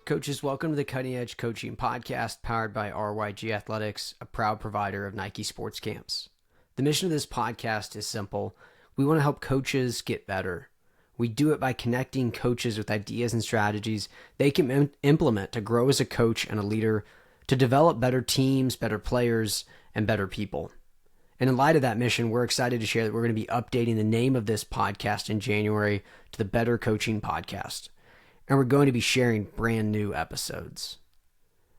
Coaches, welcome to the Cutting Edge Coaching Podcast powered by RYG Athletics, a proud provider of Nike sports camps. The mission of this podcast is simple. We want to help coaches get better. We do it by connecting coaches with ideas and strategies they can implement to grow as a coach and a leader, to develop better teams, better players, and better people. And in light of that mission, we're excited to share that we're going to be updating the name of this podcast in January to the Better Coaching Podcast. And we're going to be sharing brand new episodes.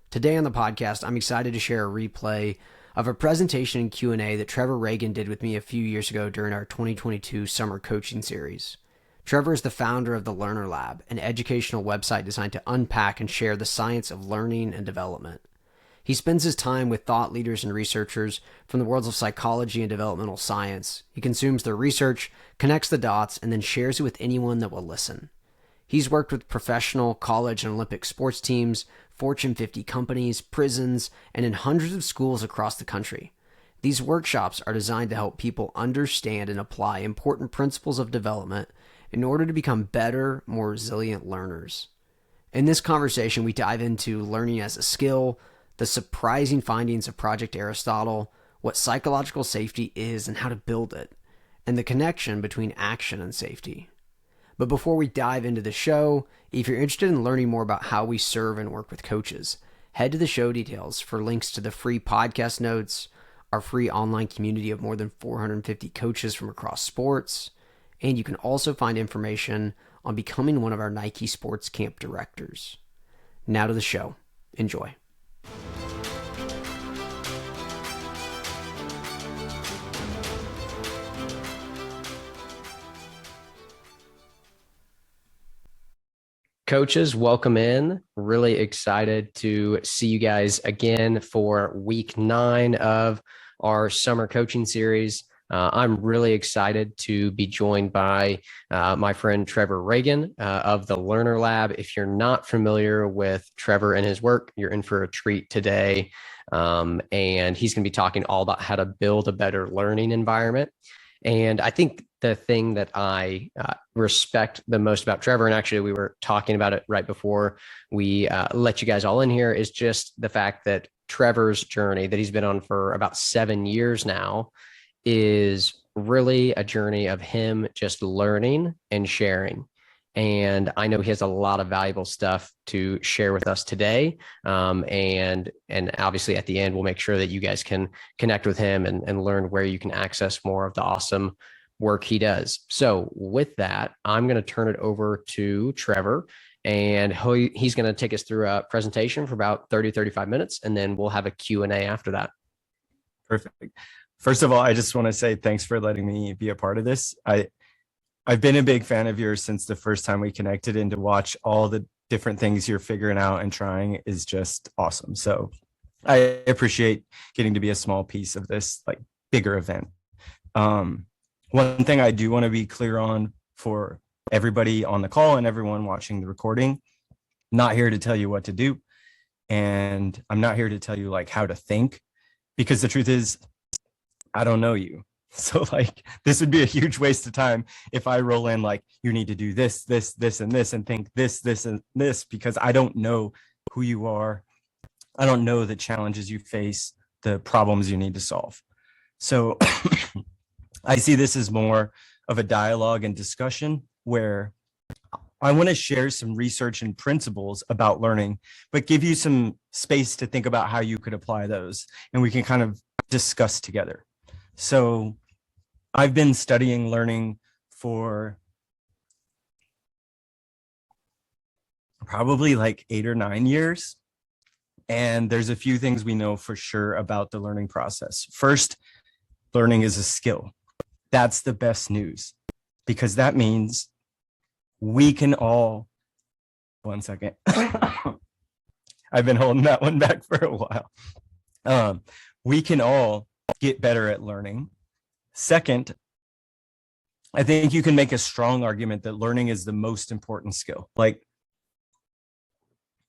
Today on the podcast, I'm excited to share a replay of a presentation and Q&A that Trevor Regan did with me a few years ago during our 2022 summer coaching series. Trevor is the founder of the Learner Lab, an educational website designed to unpack and share the science of learning and development. He spends his time with thought leaders and researchers from the worlds of psychology and developmental science. He consumes their research, connects the dots, and then shares it with anyone that will listen. He's worked with professional, college, and Olympic sports teams, Fortune 50 companies, prisons, and in hundreds of schools across the country. These workshops are designed to help people understand and apply important principles of development in order to become better, more resilient learners. In this conversation, we dive into learning as a skill, the surprising findings of Project Aristotle, what psychological safety is and how to build it, and the connection between action and safety. But before we dive into the show, if you're interested in learning more about how we serve and work with coaches, head to the show details for links to the free podcast notes, our free online community of more than 450 coaches from across sports, and you can also find information on becoming one of our Nike Sports Camp directors. Now to the show. Enjoy. Coaches, welcome in. Really excited to see you guys again for week 9 of our summer coaching series. I'm really excited to be joined by my friend Trevor Regan of the Learner Lab. If you're not familiar with Trevor and his work, you're in for a treat today. And he's going to be talking all about how to build a better learning environment. And I think the thing that I respect the most about Trevor, and actually we were talking about it right before we let you guys all in here, is just the fact that Trevor's journey that he's been on for about 7 years now is really a journey of him just learning and sharing. And I know he has a lot of valuable stuff to share with us today. And obviously at the end, we'll make sure that you guys can connect with him and learn where you can access more of the awesome work he does. So with that, I'm going to turn it over to Trevor, and he's going to take us through a presentation for about 35 minutes, and then we'll have a Q&A after that. Perfect. First of all, I just want to say thanks for letting me be a part of this. I've been a big fan of yours since the first time we connected, and to watch all the different things you're figuring out and trying is just awesome. So I appreciate getting to be a small piece of this like bigger event. One thing I do want to be clear on for everybody on the call and everyone watching the recording, not here to tell you what to do. And I'm not here to tell you like how to think, because the truth is, I don't know you. So like, this would be a huge waste of time if I roll in like, you need to do this, this, this, and this, and think this, this, and this, because I don't know who you are. I don't know the challenges you face, the problems you need to solve. So I see this as more of a dialogue and discussion where I want to share some research and principles about learning, but give you some space to think about how you could apply those, and we can kind of discuss together. So I've been studying learning for probably like 8 or 9 years. And there's a few things we know for sure about the learning process. First, learning is a skill. That's the best news, because that means we can all, one second. I've been holding that one back for a while. We can all get better at learning. Second, I think you can make a strong argument that learning is the most important skill. Like,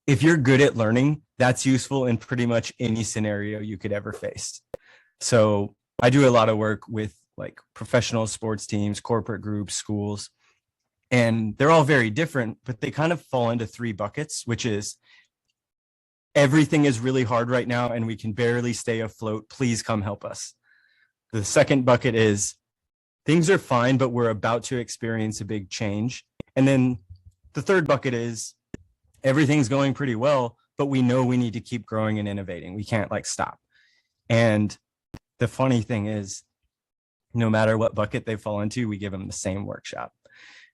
if you're good at learning, that's useful in pretty much any scenario you could ever face. So I do a lot of work with like professional sports teams, corporate groups, schools. And they're all very different, but they kind of fall into three buckets, which is everything is really hard right now and we can barely stay afloat. Please come help us. The second bucket is things are fine, but we're about to experience a big change. And then the third bucket is everything's going pretty well, but we know we need to keep growing and innovating. We can't like stop. And the funny thing is, no matter what bucket they fall into, we give them the same workshop,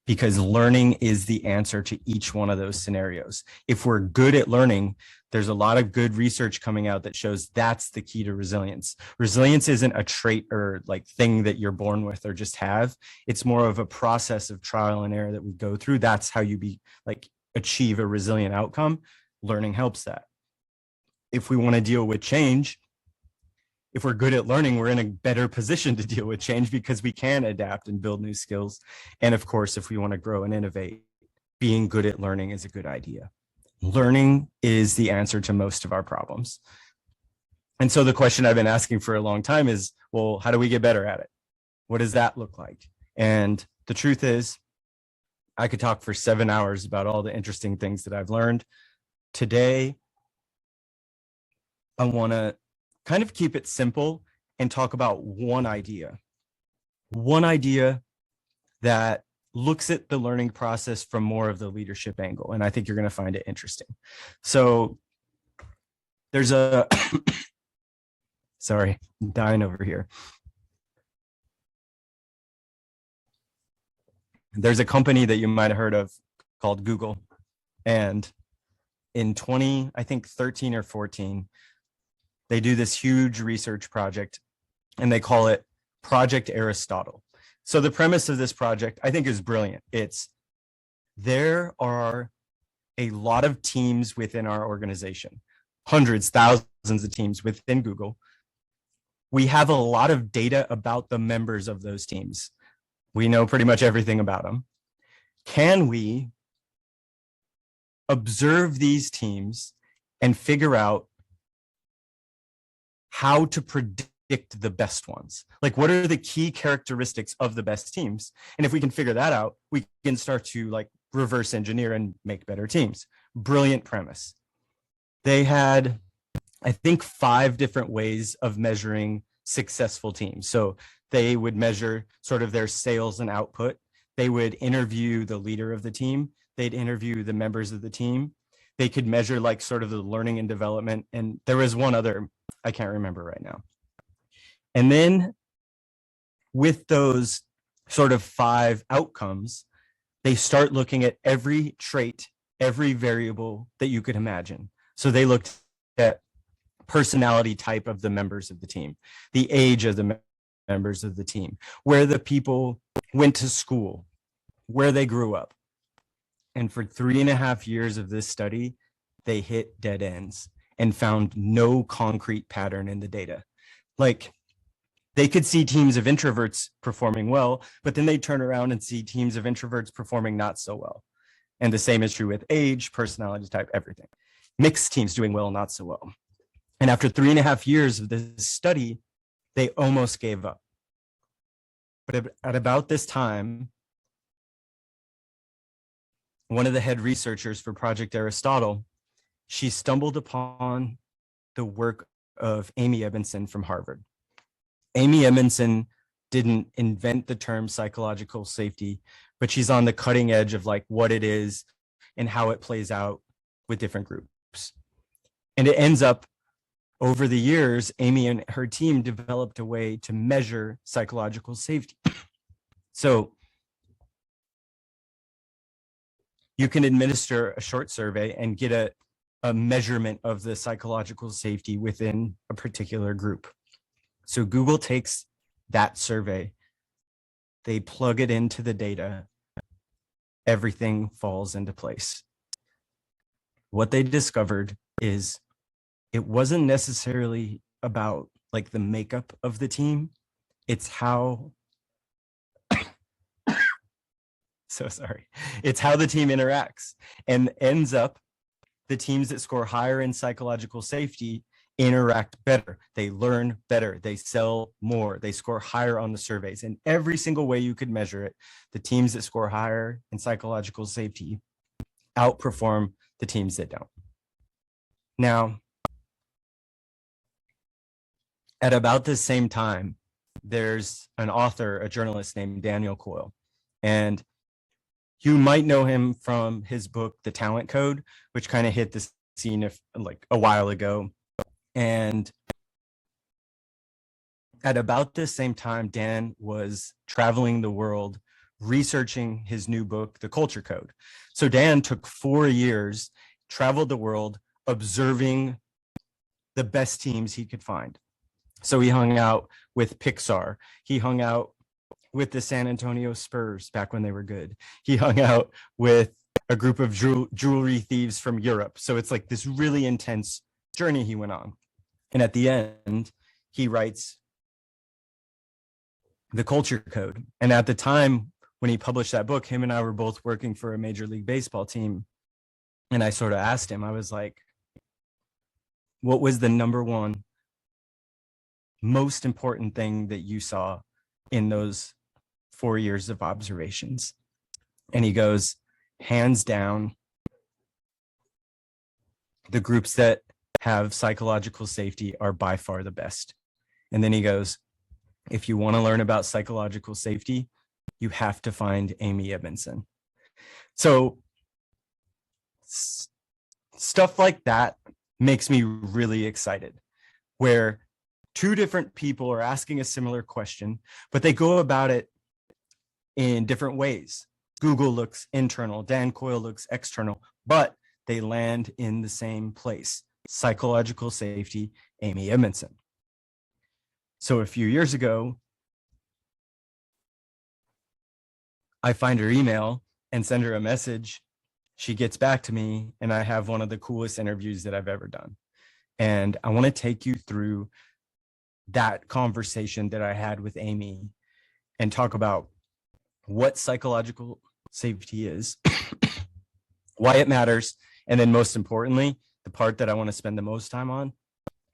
because learning is the answer to each one of those scenarios. If we're good at learning, there's a lot of good research coming out that shows that's the key to resilience. Resilience isn't a trait or like thing that you're born with or just have. It's more of a process of trial and error that we go through. That's how you achieve a resilient outcome. Learning helps that. If we want to deal with change, if we're good at learning, we're in a better position to deal with change because we can adapt and build new skills. And of course, if we want to grow and innovate, being good at learning is a good idea. Learning is the answer to most of our problems. And so the question I've been asking for a long time is, well, how do we get better at it? What does that look like? And the truth is, I could talk for 7 hours about all the interesting things that I've learned. Today, I want to kind of keep it simple and talk about one idea that looks at the learning process from more of the leadership angle. And I think you're going to find it interesting. So there's a, sorry, I'm dying over here. There's a company that you might have heard of called Google. And in 13 or 14, they do this huge research project and they call it Project Aristotle. So the premise of this project, I think, is brilliant. There are a lot of teams within our organization, hundreds, thousands of teams within Google. We have a lot of data about the members of those teams. We know pretty much everything about them. Can we observe these teams and figure out how to predict the best ones? Like, what are the key characteristics of the best teams? And if we can figure that out, we can start to reverse engineer and make better teams. Brilliant premise. They had, I think, 5 different ways of measuring successful teams. So they would measure sort of their sales and output. They would interview the leader of the team. They'd interview the members of the team. They could measure sort of the learning and development. And there was one other, I can't remember right now. And then with those sort of 5 outcomes, they start looking at every trait, every variable that you could imagine. So they looked at personality type of the members of the team, the age of the members of the team, where the people went to school, where they grew up. And for 3.5 years of this study, they hit dead ends and found no concrete pattern in the data. They could see teams of introverts performing well, but then they turn around and see teams of introverts performing not so well. And the same is true with age, personality type, everything. Mixed teams doing well, not so well. And after 3.5 years of this study, they almost gave up. But at about this time, one of the head researchers for Project Aristotle, she stumbled upon the work of Amy Edmondson from Harvard. Amy Edmondson didn't invent the term psychological safety, but she's on the cutting edge of what it is and how it plays out with different groups. And it ends up, over the years, Amy and her team developed a way to measure psychological safety. So you can administer a short survey and get a measurement of the psychological safety within a particular group. So Google takes that survey, they plug it into the data, everything falls into place. What they discovered is it wasn't necessarily about the makeup of the team, it's how so sorry. It's how the team interacts, and ends up the teams that score higher in psychological safety interact better, they learn better, they sell more, they score higher on the surveys. In every single way you could measure it, the teams that score higher in psychological safety outperform the teams that don't. Now, at about the same time, there's an author, a journalist named Daniel Coyle, and you might know him from his book, The Talent Code, which kind of hit the scene like a while ago. And at about the same time, Dan was traveling the world researching his new book, The Culture Code. So Dan took 4 years, traveled the world, observing the best teams he could find. So he hung out with Pixar. He hung out with the San Antonio Spurs back when they were good. He hung out with a group of jewelry thieves from Europe. So it's like this really intense journey he went on. And at the end, he writes The Culture Code. And at the time when he published that book, him and I were both working for a Major League Baseball team. And I sort of asked him, I was like, what was the number one most important thing that you saw in those 4 years of observations? And he goes, hands down, the groups that have psychological safety are by far the best. And then he goes, if you want to learn about psychological safety, you have to find Amy Edmondson. So stuff like that makes me really excited, where two different people are asking a similar question, but they go about it in different ways. Google looks internal, Dan Coyle looks external, but they land in the same place: psychological safety, Amy Edmondson. So a few years ago, I find her email and send her a message. She gets back to me, and I have one of the coolest interviews that I've ever done. And I want to take you through that conversation that I had with Amy and talk about what psychological safety is, why it matters, and then most importantly, the part that I want to spend the most time on,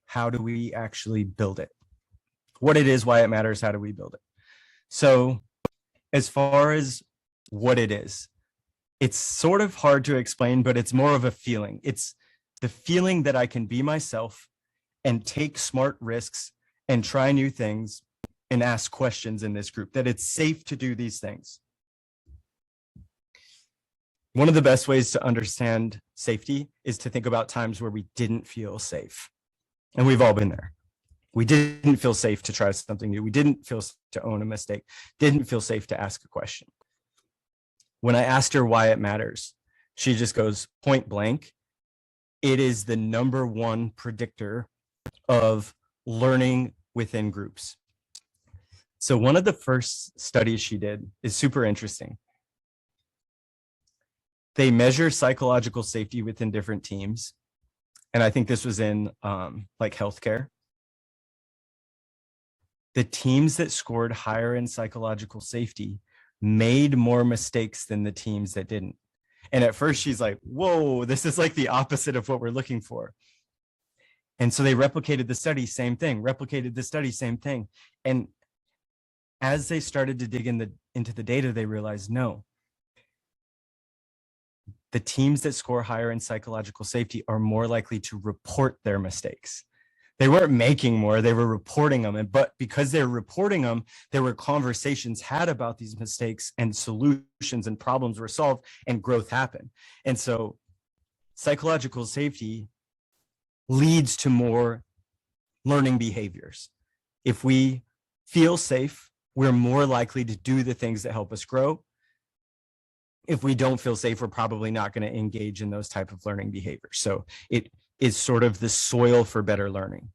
how do we actually build it? What it is, why it matters, how do we build it? So as far as what it is, it's sort of hard to explain, but it's more of a feeling. It's the feeling that I can be myself and take smart risks and try new things and ask questions in this group, that it's safe to do these things. One of the best ways to understand safety is to think about times where we didn't feel safe. And we've all been there. We didn't feel safe to try something new. We didn't feel safe to own a mistake, didn't feel safe to ask a question. When I asked her why it matters, she just goes point blank, it is the number one predictor of learning within groups. So one of the first studies she did is super interesting. They measure psychological safety within different teams. And I think this was in like healthcare. The teams that scored higher in psychological safety made more mistakes than the teams that didn't. And at first she's like, whoa, this is like the opposite of what we're looking for. And so they replicated the study, same thing, replicated the study, same thing. And as they started to dig into the data, they realized, no, the teams that score higher in psychological safety are more likely to report their mistakes. They weren't making more, they were reporting them. But because they're reporting them, there were conversations had about these mistakes, and solutions and problems were solved, and growth happened. And so psychological safety leads to more learning behaviors. If we feel safe, we're more likely to do the things that help us grow. If we don't feel safe, we're probably not going to engage in those type of learning behaviors. So it is sort of the soil for better learning.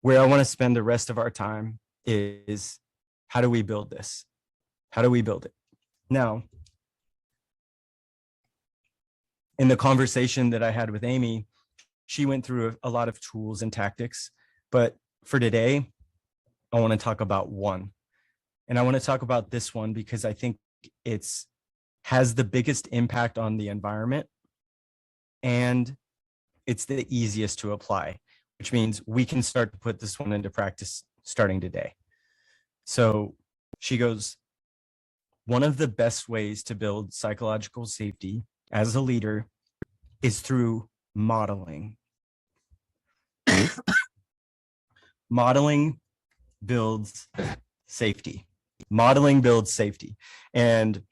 Where I want to spend the rest of our time is, how do we build this? How do we build it? Now, in the conversation that I had with Amy, she went through a lot of tools and tactics, but for today, I want to talk about one. And I want to talk about this one because I think has the biggest impact on the environment and it's the easiest to apply, which means we can start to put this one into practice starting today. So she goes, one of the best ways to build psychological safety as a leader is through modeling. Modeling builds safety. Modeling builds safety. And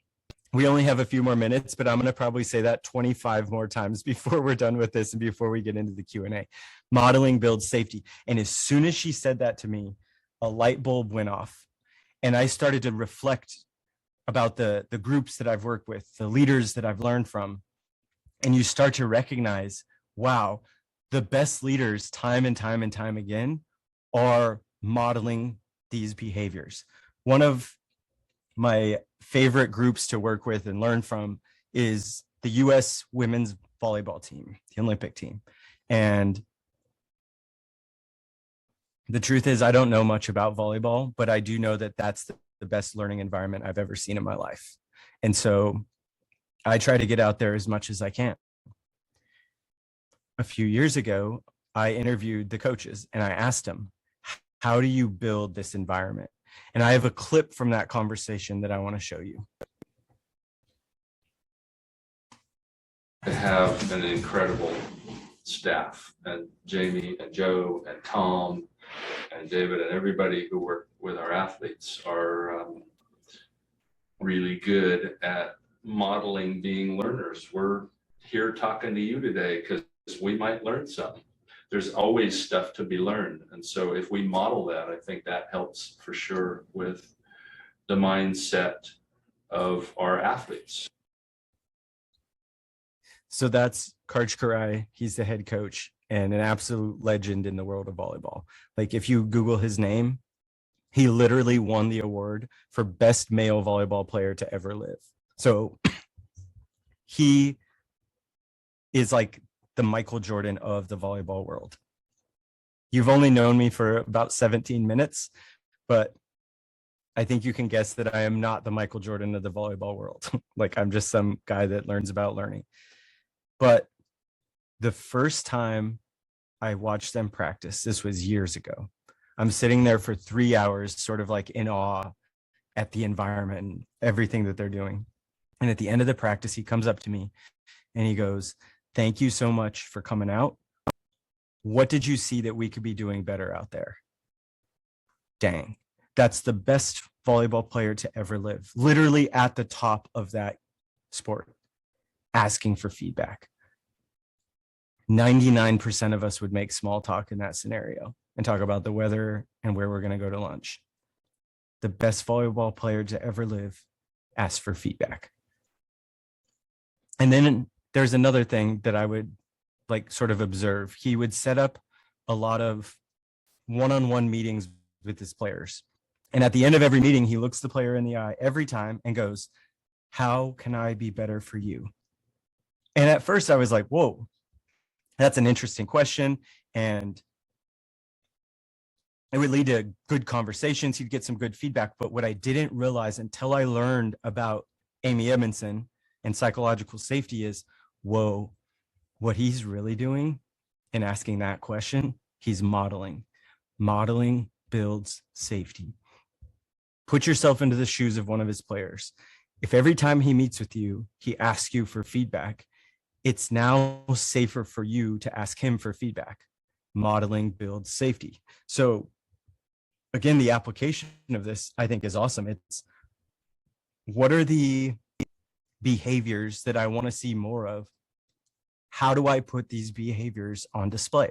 we only have a few more minutes, but I'm going to probably say that 25 more times before we're done with this and before we get into the Q&A. Modeling builds safety. And as soon as she said that to me, a light bulb went off. And I started to reflect about the groups that I've worked with, the leaders that I've learned from. And you start to recognize, wow, the best leaders time and time and time again are modeling these behaviors. One of my favorite groups to work with and learn from is the US women's volleyball team, the Olympic team. And the truth is, I don't know much about volleyball, but I do know that that's the best learning environment I've ever seen in my life. And so I try to get out there as much as I can. A few years ago, I interviewed the coaches and I asked them, how do you build this environment? And I have a clip from that conversation that I want to show you. I have an incredible staff, and Jamie and Joe and Tom and David and everybody who work with our athletes are really good at modeling being learners. We're here talking to you today because we might learn something. There's always stuff to be learned. And so if we model that, I think that helps for sure with the mindset of our athletes. So that's Karch Karai. He's the head coach and an absolute legend in the world of volleyball. Like if you Google his name, he literally won the award for best male volleyball player to ever live. So he is like the Michael Jordan of the volleyball world. You've only known me for about 17 minutes, but I think you can guess that I am not the Michael Jordan of the volleyball world. Like I'm just some guy that learns about learning. But the first time I watched them practice, this was years ago, I'm sitting there for 3 hours, sort of like in awe at the environment and everything that they're doing. And at the end of the practice, he comes up to me and he goes, "Thank you so much for coming out. What did you see that we could be doing better out there?" Dang, that's the best volleyball player to ever live, literally at the top of that sport, asking for feedback. 99% of us would make small talk in that scenario and talk about the weather and where we're going to go to lunch. The best volleyball player to ever live asks for feedback. And then there's another thing that I would like sort of observe. He would set up a lot of one-on-one meetings with his players. And at the end of every meeting, he looks the player in the eye every time and goes, "How can I be better for you?" And at first I was like, whoa, that's an interesting question. And it would lead to good conversations. He'd get some good feedback. But what I didn't realize until I learned about Amy Edmondson and psychological safety is, whoa, what he's really doing in asking that question, he's modeling. Modeling builds safety. Put yourself into the shoes of one of his players. If every time he meets with you, he asks you for feedback, it's now safer for you to ask him for feedback. Modeling builds safety. So again, the application of this, I think, is awesome. It's what are the behaviors that I want to see more of? How do I put these behaviors on display?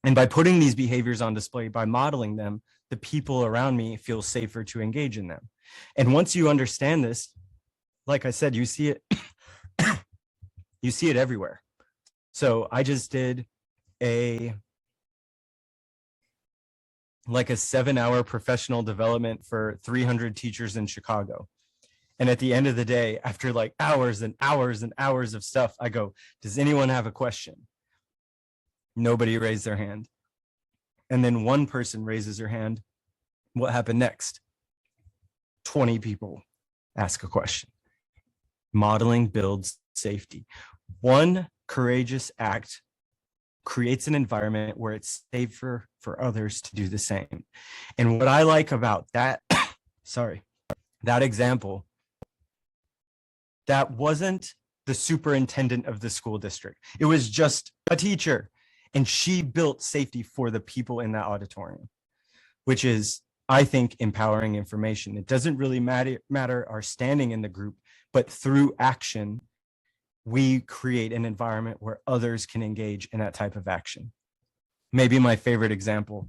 And by putting these behaviors on display, by modeling them, the people around me feel safer to engage in them. And once you understand this, like I said, you see it, you see it everywhere. So I just did a 7-hour professional development for 300 teachers in Chicago. And at the end of the day, after like hours and hours and hours of stuff, I go, does anyone have a question? Nobody raised their hand. And then one person raises their hand. What happened next? 20 people ask a question. Modeling builds safety. One courageous act creates an environment where it's safer for others to do the same. And what I like about that, that example, that wasn't the superintendent of the school district. It was just a teacher. And she built safety for the people in that auditorium, which is, I think, empowering information. It doesn't really matter our standing in the group, but through action, we create an environment where others can engage in that type of action. Maybe my favorite example.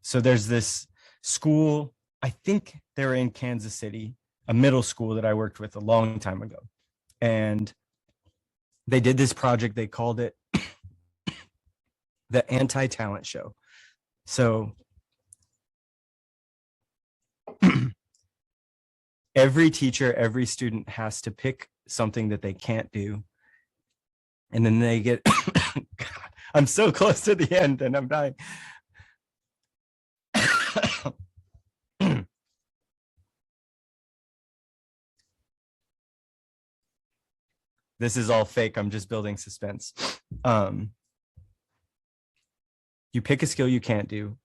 So there's this school, I think they're in Kansas City, a middle school that I worked with a long time ago. And they did this project, they called it the Anti-Talent Show. So every teacher, every student has to pick something that they can't do. And then they get, God, I'm so close to the end and I'm dying. This is all fake. I'm just building suspense. You pick a skill you can't do.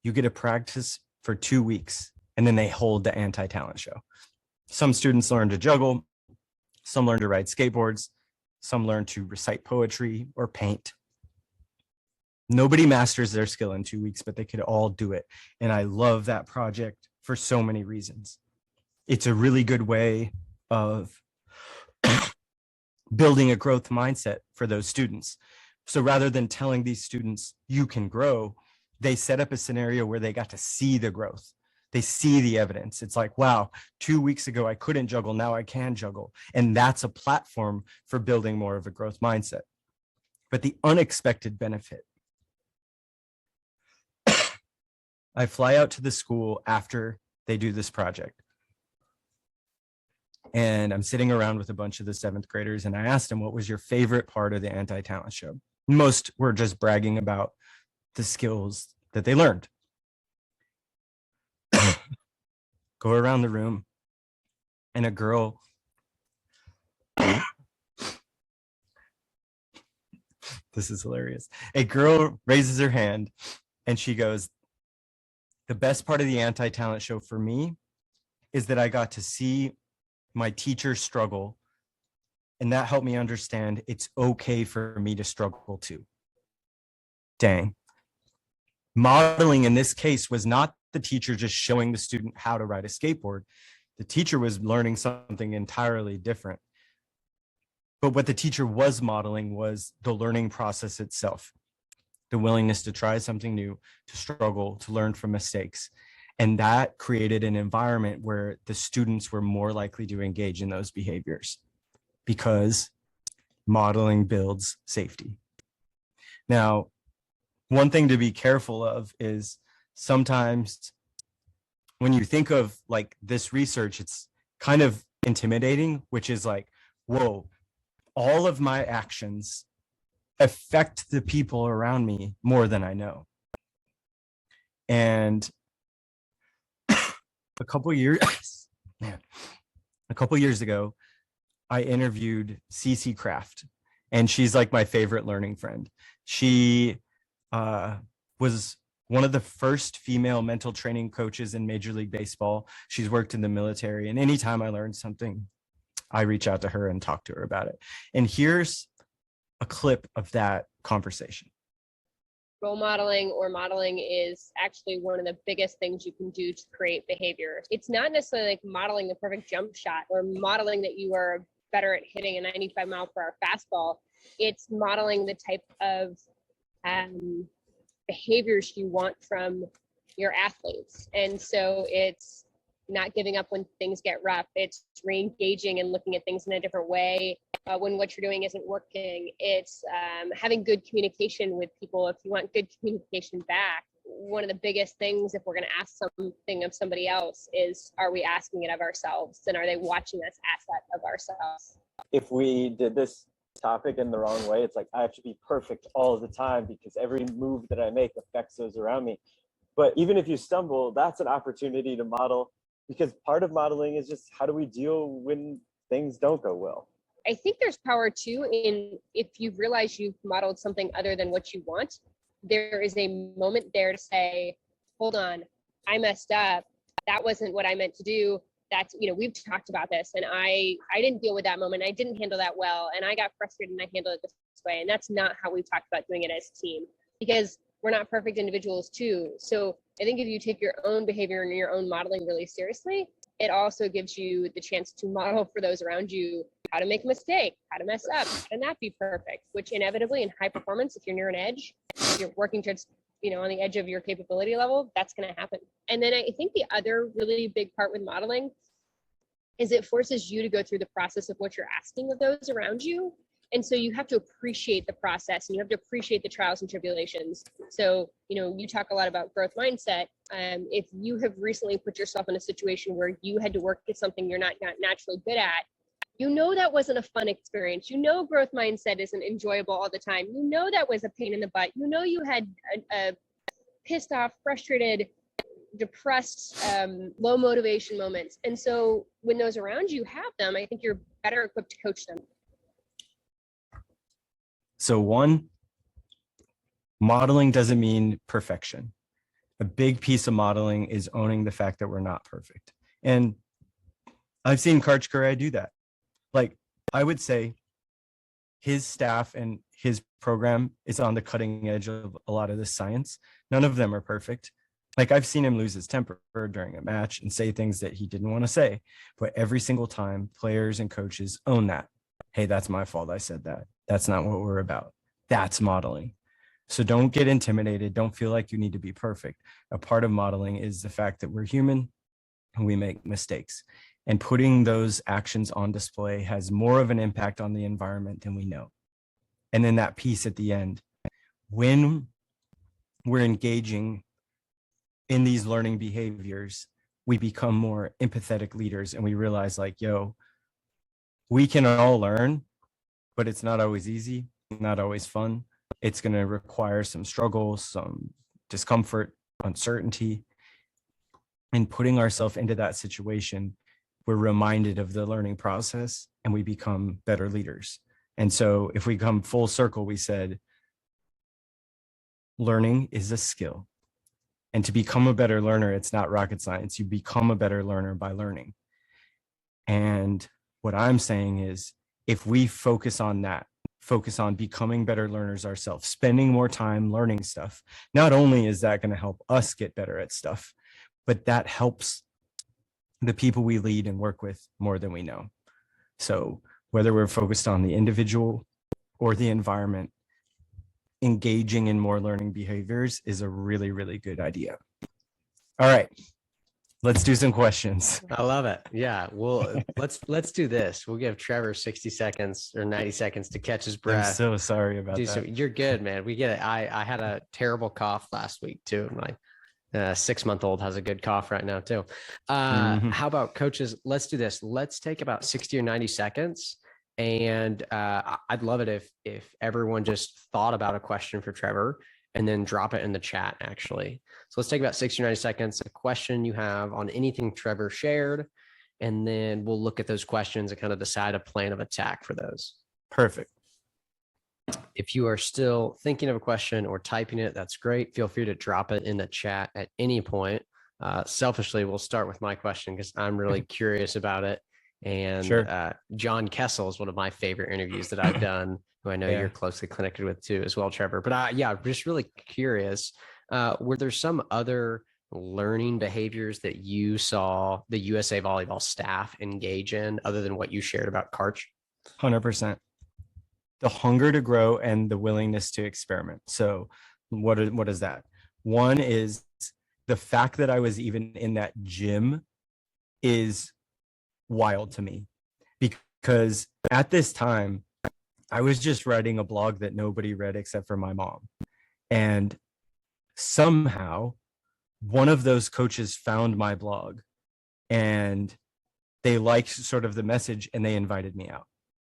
You get a practice for 2 weeks, and then they hold the anti-talent show. Some students learn to juggle. Some learn to ride skateboards. Some learn to recite poetry or paint. Nobody masters their skill in 2 weeks, but they could all do it. And I love that project for so many reasons. It's a really good way of building a growth mindset for those students. So rather than telling these students, you can grow, they set up a scenario where they got to see the growth. They see the evidence. It's like, wow, 2 weeks ago, I couldn't juggle. Now I can juggle. And that's a platform for building more of a growth mindset. But the unexpected benefit, I fly out to the school after they do this project. And I'm sitting around with a bunch of the 7th graders. And I asked them, what was your favorite part of the anti-talent show? Most were just bragging about the skills that they learned. Go around the room, and a girl, this is hilarious. A girl raises her hand and she goes, the best part of the anti-talent show for me is that I got to see my teacher struggle, and that helped me understand it's okay for me to struggle too. Dang. Modeling in this case was not the teacher just showing the student how to ride a skateboard. The teacher was learning something entirely different. But what the teacher was modeling was the learning process itself, the willingness to try something new, to struggle, to learn from mistakes. And that created an environment where the students were more likely to engage in those behaviors because modeling builds safety. Now, one thing to be careful of is sometimes when you think of like this research, it's kind of intimidating, which is like, whoa, all of my actions affect the people around me more than I know. And a couple years ago, I interviewed Cece Kraft, and she's like my favorite learning friend. She was one of the first female mental training coaches in Major League Baseball. She's worked in the military, and anytime I learn something, I reach out to her and talk to her about it. And here's a clip of that conversation. Role modeling or modeling is actually one of the biggest things you can do to create behavior. It's not necessarily like modeling the perfect jump shot or modeling that you are better at hitting a 95-mile-per-hour fastball. It's modeling the type of behaviors you want from your athletes. And so it's not giving up when things get rough. It's re-engaging and looking at things in a different way when what you're doing isn't working. It's having good communication with people. If you want good communication back, one of the biggest things, if we're going to ask something of somebody else, is are we asking it of ourselves? And are they watching us ask that of ourselves? If we did this topic in the wrong way, it's like I have to be perfect all the time because every move that I make affects those around me. But even if you stumble, that's an opportunity to model, because part of modeling is just how do we deal when things don't go well. I think there's power too in if you realize you've modeled something other than what you want, there is a moment there to say, hold on, I messed up. That wasn't what I meant to do. That's, we've talked about this, and I didn't deal with that moment. I didn't handle that well, and I got frustrated and I handled it this way. And that's not how we've talked about doing it as a team, because we're not perfect individuals too. So I think if you take your own behavior and your own modeling really seriously, it also gives you the chance to model for those around you how to make a mistake, how to mess up, how to not be perfect, which inevitably in high performance, if you're near an edge, if you're working towards, on the edge of your capability level, that's going to happen. And then I think the other really big part with modeling is it forces you to go through the process of what you're asking of those around you. And so you have to appreciate the process, and you have to appreciate the trials and tribulations. So, you talk a lot about growth mindset. If you have recently put yourself in a situation where you had to work at something you're not naturally good at, that wasn't a fun experience. Growth mindset isn't enjoyable all the time. That was a pain in the butt. You had a pissed off, frustrated, depressed, low motivation moments. And so when those around you have them, I think you're better equipped to coach them. So one, modeling doesn't mean perfection. A big piece of modeling is owning the fact that we're not perfect. And I've seen Karch Kurai do that. Like, I would say his staff and his program is on the cutting edge of a lot of this science. None of them are perfect. Like, I've seen him lose his temper during a match and say things that he didn't want to say. But every single time, players and coaches own that. Hey, that's my fault. I said that. That's not what we're about. That's modeling. So don't get intimidated. Don't feel like you need to be perfect. A part of modeling is the fact that we're human and we make mistakes. And putting those actions on display has more of an impact on the environment than we know. And then that piece at the end, when we're engaging in these learning behaviors, we become more empathetic leaders, and we realize, like, we can all learn, but it's not always easy, not always fun. It's going to require some struggle, some discomfort, uncertainty. And putting ourselves into that situation, we're reminded of the learning process and we become better leaders. And so if we come full circle, we said, learning is a skill. And to become a better learner, it's not rocket science. You become a better learner by learning. And what I'm saying is, if we focus on that, focus on becoming better learners ourselves, spending more time learning stuff, not only is that going to help us get better at stuff, but that helps the people we lead and work with more than we know. So whether we're focused on the individual or the environment, engaging in more learning behaviors is a really, really good idea. All right. Let's do some questions. I love it. Yeah. Well, let's do this. We'll give Trevor 60 seconds or 90 seconds to catch his breath. I'm so sorry about that. So you're good, man. We get it. I had a terrible cough last week too. My 6-month-old has a good cough right now too. How about coaches? Let's do this. Let's take about 60 or 90 seconds. And I'd love it if everyone just thought about a question for Trevor and then drop it in the chat, actually. So let's take about 60 or 90 seconds, a question you have on anything Trevor shared, and then we'll look at those questions and kind of decide a plan of attack for those. Perfect. If you are still thinking of a question or typing it, that's great. Feel free to drop it in the chat at any point. Selfishly, we'll start with my question because I'm really curious about it. And sure. John Kessel is one of my favorite interviews that I've done, who I know you're closely connected with too as well, Trevor. But I'm just really curious, were there some other learning behaviors that you saw the USA volleyball staff engage in other than what you shared about Karch? 100%. The hunger to grow and the willingness to experiment. So what is that? One is the fact that I was even in that gym is wild to me, because at this time I was just writing a blog that nobody read except for my mom. And somehow one of those coaches found my blog and they liked sort of the message and they invited me out.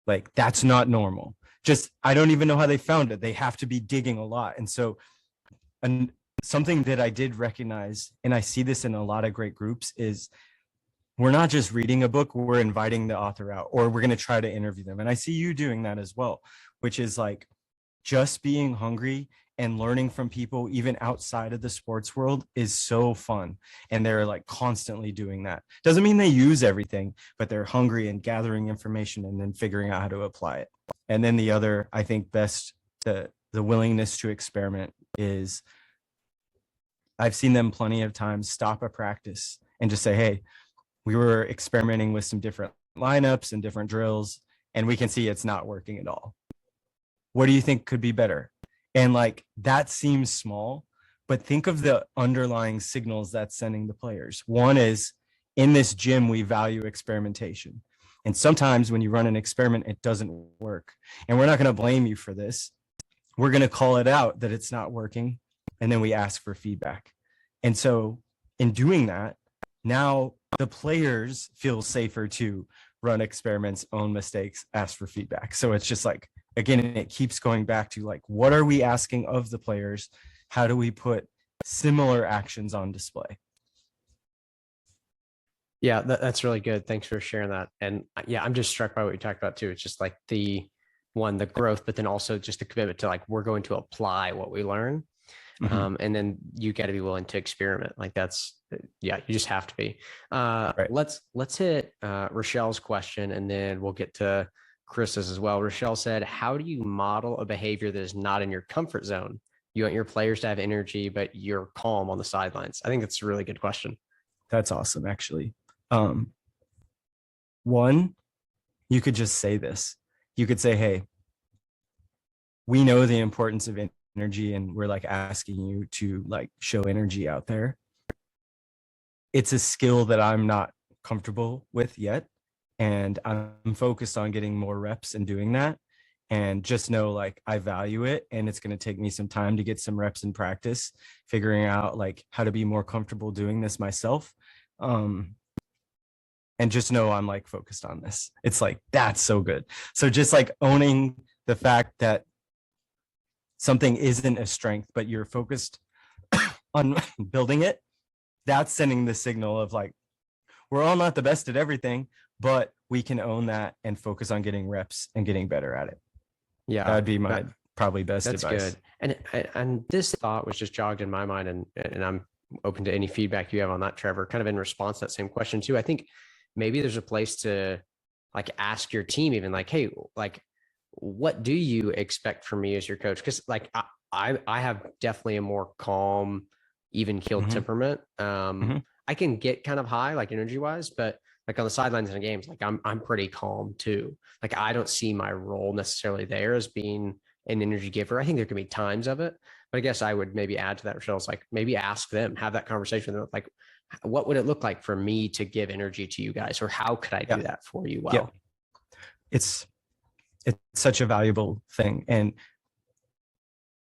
Like, that's not normal. Just, I don't even know how they found it. They have to be digging a lot. And so, something that I did recognize, and I see this in a lot of great groups, is we're not just reading a book, we're inviting the author out, or we're going to try to interview them. And I see you doing that as well, which is like just being hungry and learning from people even outside of the sports world is so fun. And they're like constantly doing that. Doesn't mean they use everything, but they're hungry and gathering information and then figuring out how to apply it. And then the other, I think best, the willingness to experiment is, I've seen them plenty of times stop a practice and just say, hey, we were experimenting with some different lineups and different drills, and we can see it's not working at all. What do you think could be better? And like, that seems small, but think of the underlying signals that's sending the players. One is, in this gym, we value experimentation. And sometimes when you run an experiment, it doesn't work. And we're not going to blame you for this. We're going to call it out that it's not working. And then we ask for feedback. And so in doing that, now the players feel safer to run experiments, own mistakes, ask for feedback. So it's just like, again, it keeps going back to like, what are we asking of the players? How do we put similar actions on display? Yeah, that's really good. Thanks for sharing that. And yeah, I'm just struck by what you talked about too. It's just like the growth, but then also just the commitment to like, we're going to apply what we learn. Mhm. And then you got to be willing to experiment. Like that's, yeah, you just have to be. Right. Let's hit Rochelle's question, and then we'll get to Chris's as well. Rochelle said, how do you model a behavior that is not in your comfort zone? You want your players to have energy, but you're calm on the sidelines. I think that's a really good question. That's awesome, actually. One, you could just say this. You could say, hey, we know the importance of energy, and we're like asking you to like show energy out there. It's a skill that I'm not comfortable with yet, and I'm focused on getting more reps and doing that. And just know, like, I value it, and it's going to take me some time to get some reps in practice, figuring out like how to be more comfortable doing this myself. And just know I'm like focused on this. It's like, that's so good. So just like owning the fact that something isn't a strength, but you're focused on building it, that's sending the signal of like, we're all not the best at everything, but we can own that and focus on getting reps and getting better at it. Yeah, That'd be my probably best that's advice. good. And this thought was just jogged in my mind, and I'm open to any feedback you have on that, Trevor, kind of in response to that same question too. I think maybe there's a place to like ask your team even like, hey, like, what do you expect from me as your coach? Because like I have definitely a more calm, even keeled temperament. I can get kind of high, like energy wise, but like on the sidelines in the games, like I'm pretty calm too. Like I don't see my role necessarily there as being an energy giver. I think there can be times of it, but I guess I would maybe add to that, Rochelle's like maybe ask them, have that conversation with them, like, what would it look like for me to give energy to you guys, or how could I do that for you well? Yeah. It's such a valuable thing, and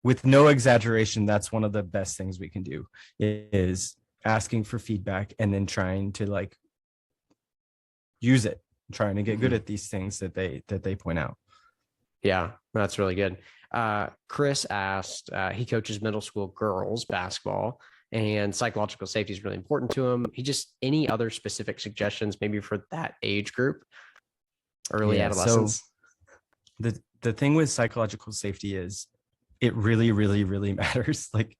with no exaggeration, that's one of the best things we can do, is asking for feedback and then trying to like use it, trying to get good at these things that they point out. Yeah, that's really good. Chris asked, he coaches middle school girls basketball, and psychological safety is really important to him. He just, any other specific suggestions maybe for that age group, early adolescence? So the thing with psychological safety is it really, really, really matters. Like,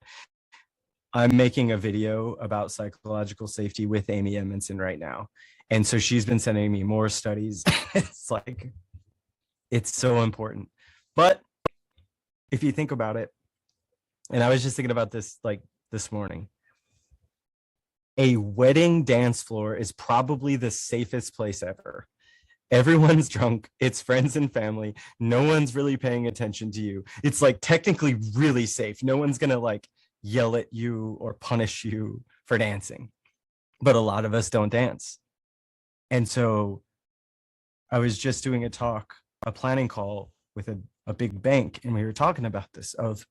I'm making a video about psychological safety with Amy Edmondson right now. And so she's been sending me more studies. It's like, it's so important. But if you think about it, and I was just thinking about this like this morning, a wedding dance floor is probably the safest place ever. Everyone's drunk. It's friends and family. No one's really paying attention to you. It's like technically really safe. No one's going to like yell at you or punish you for dancing. But a lot of us don't dance. And so I was just doing a planning call with a big bank, and we were talking about this, of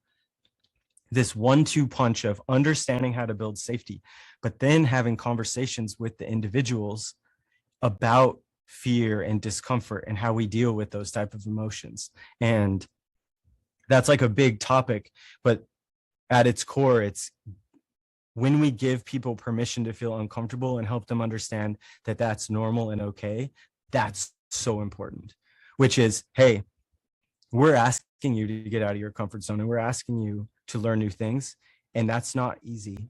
this 1-2 punch of understanding how to build safety, but then having conversations with the individuals about fear and discomfort and how we deal with those type of emotions. And that's like a big topic, but at its core, it's when we give people permission to feel uncomfortable and help them understand that that's normal and okay, that's so important, which is, hey, we're asking you to get out of your comfort zone and we're asking you to learn new things. And that's not easy.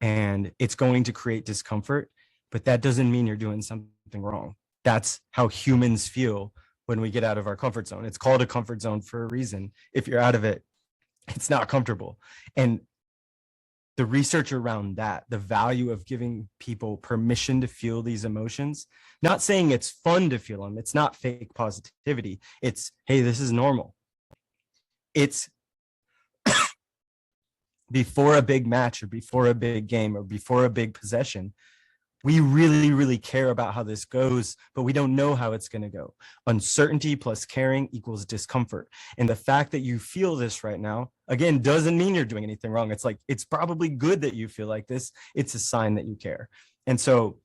And it's going to create discomfort, but that doesn't mean you're doing something wrong. That's how humans feel when we get out of our comfort zone. It's called a comfort zone for a reason. If you're out of it, it's not comfortable. And the research around that, the value of giving people permission to feel these emotions, not saying it's fun to feel them. It's not fake positivity. It's, hey, this is normal. It's before a big match or before a big game or before a big possession, we really, really care about how this goes, but we don't know how it's going to go. Uncertainty plus caring equals discomfort. And the fact that you feel this right now, again, doesn't mean you're doing anything wrong. It's like, it's probably good that you feel like this. It's a sign that you care. And so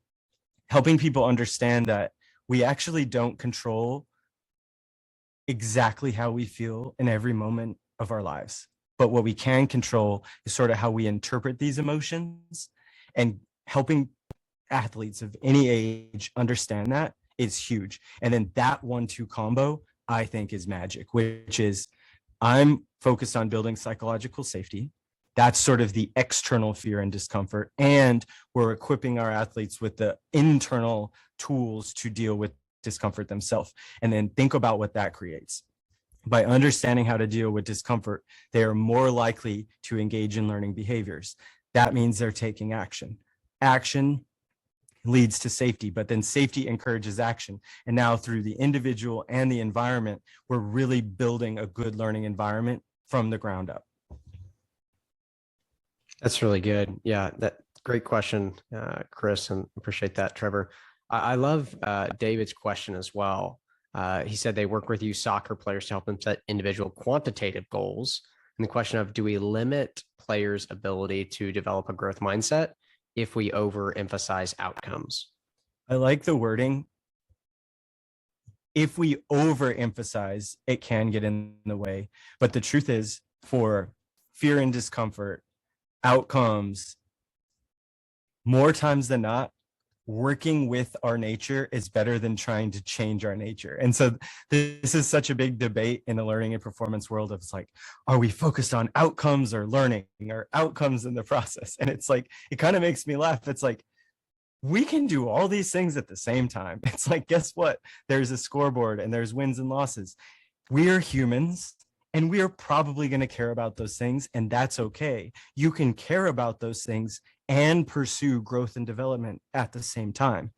helping people understand that we actually don't control exactly how we feel in every moment of our lives. But what we can control is sort of how we interpret these emotions, and helping athletes of any age understand that is huge. And then that 1-2 combo, I think, is magic, which is, I'm focused on building psychological safety. That's sort of the external fear and discomfort. And we're equipping our athletes with the internal tools to deal with discomfort themselves. And then think about what that creates. By understanding how to deal with discomfort, they are more likely to engage in learning behaviors. That means they're taking action. Action leads to safety, but then safety encourages action. And now through the individual and the environment, we're really building a good learning environment from the ground up. That's really good. Yeah, that great question, Chris, and appreciate that, Trevor. I love David's question as well. He said they work with you soccer players to help them set individual quantitative goals. And the question of, do we limit players' ability to develop a growth mindset if we overemphasize outcomes? I like the wording. If we overemphasize, it can get in the way. But the truth is, for fear and discomfort, outcomes, more times than not, working with our nature is better than trying to change our nature. And so this is such a big debate in the learning and performance world of, it's like, are we focused on outcomes or learning, or outcomes in the process? And it's like, it kind of makes me laugh. It's like, we can do all these things at the same time. It's like, guess what? There's a scoreboard and there's wins and losses. We are humans, and we are probably going to care about those things, and that's okay. You can care about those things and pursue growth and development at the same time.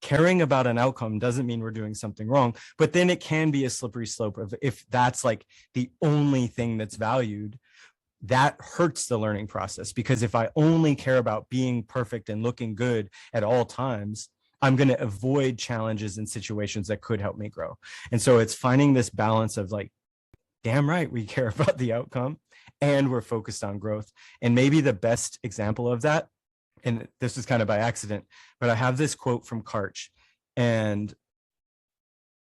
Caring about an outcome doesn't mean we're doing something wrong, but then it can be a slippery slope of, if that's like the only thing that's valued, that hurts the learning process. Because if I only care about being perfect and looking good at all times, I'm going to avoid challenges and situations that could help me grow. And so it's finding this balance of like, damn right, we care about the outcome and we're focused on growth. And maybe the best example of that, and this was kind of by accident, but I have this quote from Karch, and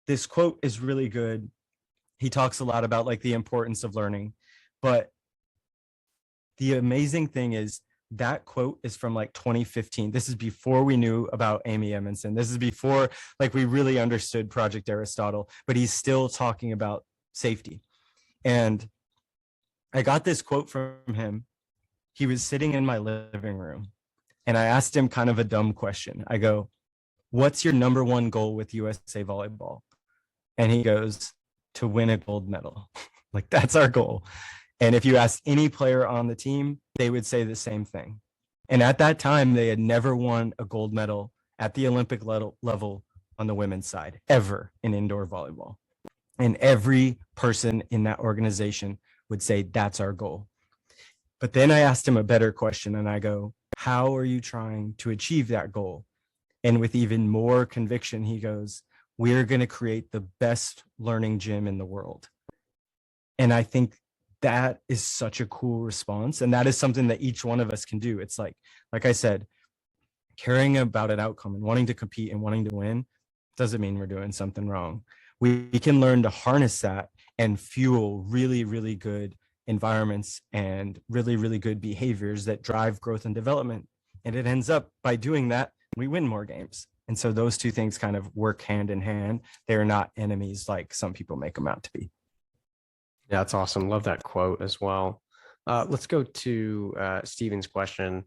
this quote is really good. He talks a lot about like the importance of learning, but the amazing thing is that quote is from like 2015. This is before we knew about Amy Edmondson. This is before like we really understood Project Aristotle, but he's still talking about safety. And I got this quote from him. He was sitting in my living room, and I asked him kind of a dumb question. I go, what's your number one goal with USA Volleyball? And he goes, to win a gold medal. Like, that's our goal. And if you ask any player on the team, they would say the same thing. And at that time, they had never won a gold medal at the Olympic level on the women's side, ever, in indoor volleyball. And every person in that organization would say, that's our goal. But then I asked him a better question, and I go, how are you trying to achieve that goal? And with even more conviction, he goes, we're going to create the best learning gym in the world. And I think that is such a cool response. And that is something that each one of us can do. It's like I said, caring about an outcome and wanting to compete and wanting to win doesn't mean we're doing something wrong. We can learn to harness that and fuel really, really good environments and really, really good behaviors that drive growth and development. And it ends up by doing that, we win more games. And so those two things kind of work hand in hand. They're not enemies like some people make them out to be. Yeah, that's awesome. Love that quote as well. Let's go to Steven's question.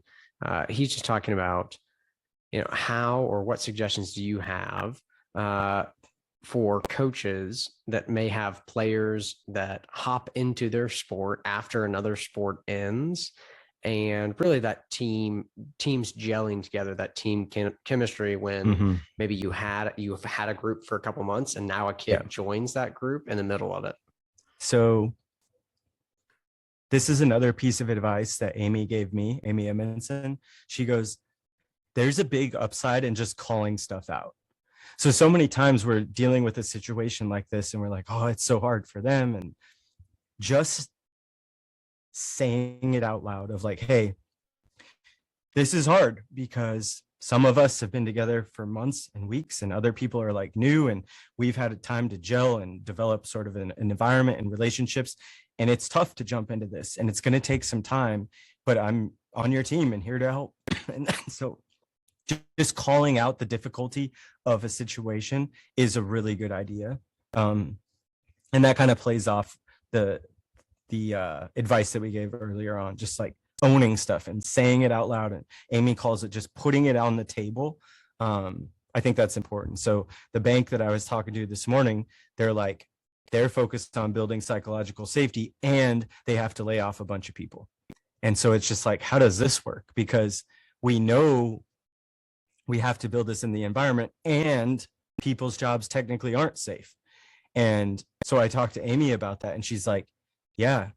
He's just talking about, how or what suggestions do you have for coaches that may have players that hop into their sport after another sport ends, and really that teams gelling together, that team chemistry when maybe you've had a group for a couple months and now a kid joins that group in the middle of it. So this is another piece of advice that Amy gave me, Amy Edmondson. She goes, there's a big upside in just calling stuff out. So many times we're dealing with a situation like this and we're like, oh, it's so hard for them. And just saying it out loud of like, hey, this is hard because some of us have been together for months and weeks and other people are like new and we've had a time to gel and develop sort of an environment and relationships. And it's tough to jump into this and it's going to take some time, but I'm on your team and here to help. And so just calling out the difficulty of a situation is a really good idea. And that kind of plays off the advice that we gave earlier on, just like owning stuff and saying it out loud. And Amy calls it just putting it on the table. I think that's important. So the bank that I was talking to this morning, they're focused on building psychological safety and they have to lay off a bunch of people. And so it's just like, how does this work? Because we know we have to build this in the environment and people's jobs technically aren't safe. And so I talked to Amy about that and she's like, yeah,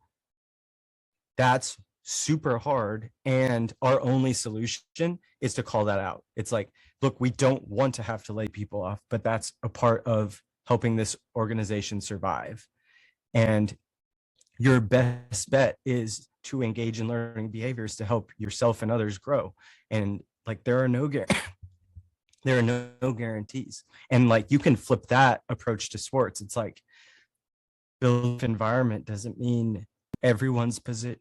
that's super hard. And our only solution is to call that out. It's like, look, we don't want to have to lay people off, but that's a part of helping this organization survive. And your best bet is to engage in learning behaviors to help yourself and others grow. And like, there are no guarantees. And like, you can flip that approach to sports. It's like, build environment doesn't mean everyone's position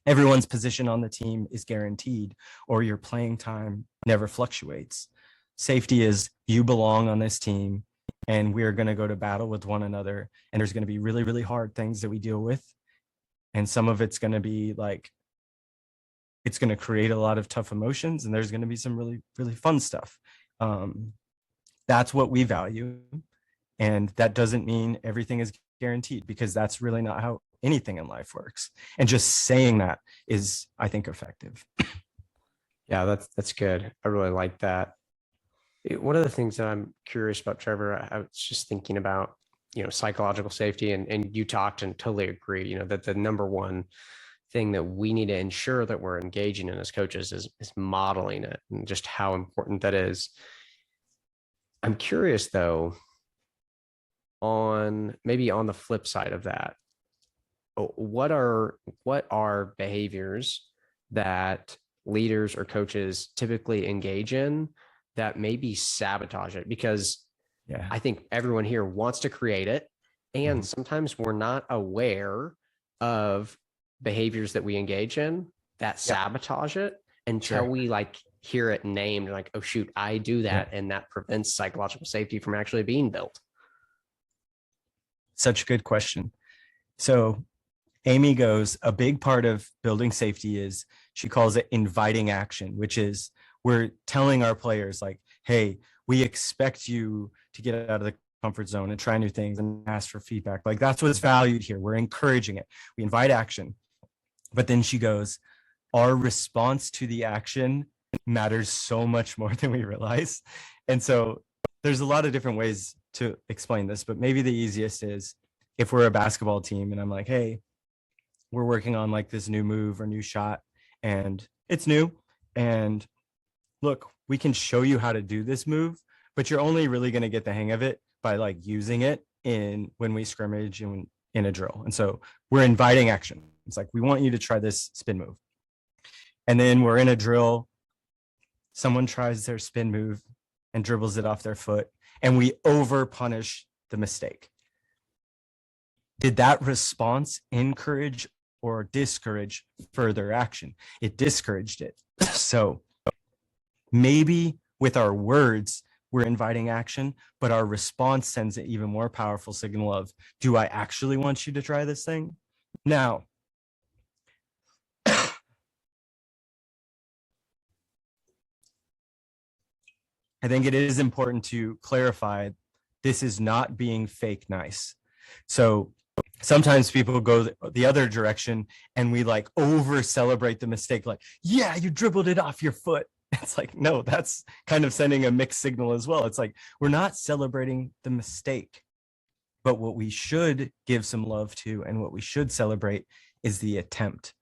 on the team is guaranteed or your playing time never fluctuates. Safety is you belong on this team and we're going to go to battle with one another. And there's going to be really, really hard things that we deal with. And some of it's going to be like, it's going to create a lot of tough emotions and there's going to be some really, really fun stuff. That's what we value. And that doesn't mean everything is guaranteed because that's really not how anything in life works. And just saying that is, I think, effective. Yeah, that's good. I really like that. One of the things that I'm curious about, Trevor, I was just thinking about, psychological safety and you talked and totally agree, that the number one thing that we need to ensure that we're engaging in as coaches is modeling it and just how important that is. I'm curious though, on the flip side of that, what are behaviors that leaders or coaches typically engage in that maybe sabotage it? Because I think everyone here wants to create it. And sometimes we're not aware of behaviors that we engage in that sabotage it until we hear it named, like, oh shoot, I do that. And that prevents psychological safety from actually being built. Such a good question. So Amy goes, a big part of building safety is, she calls it inviting action, which is we're telling our players like, hey, we expect you to get out of the comfort zone and try new things and ask for feedback. Like, that's what's valued here. We're encouraging it. We invite action. But then she goes, our response to the action matters so much more than we realize. And so there's a lot of different ways to explain this, but maybe the easiest is if we're a basketball team and I'm like, hey, we're working on like this new move or new shot and it's new. And look, we can show you how to do this move, but you're only really going to get the hang of it by like using it when we scrimmage and in a drill. And so we're inviting action. It's like, we want you to try this spin move. And then we're in a drill. Someone tries their spin move and dribbles it off their foot. And we over punish the mistake. Did that response encourage or discourage further action? It discouraged it. So maybe with our words, we're inviting action, but our response sends an even more powerful signal of, do I actually want you to try this thing? Now, I think it is important to clarify this is not being fake nice. So sometimes people go the other direction and we like over celebrate the mistake, like, yeah, you dribbled it off your foot. It's like, no, that's kind of sending a mixed signal as well. It's like, we're not celebrating the mistake, but what we should give some love to and what we should celebrate is the attempt.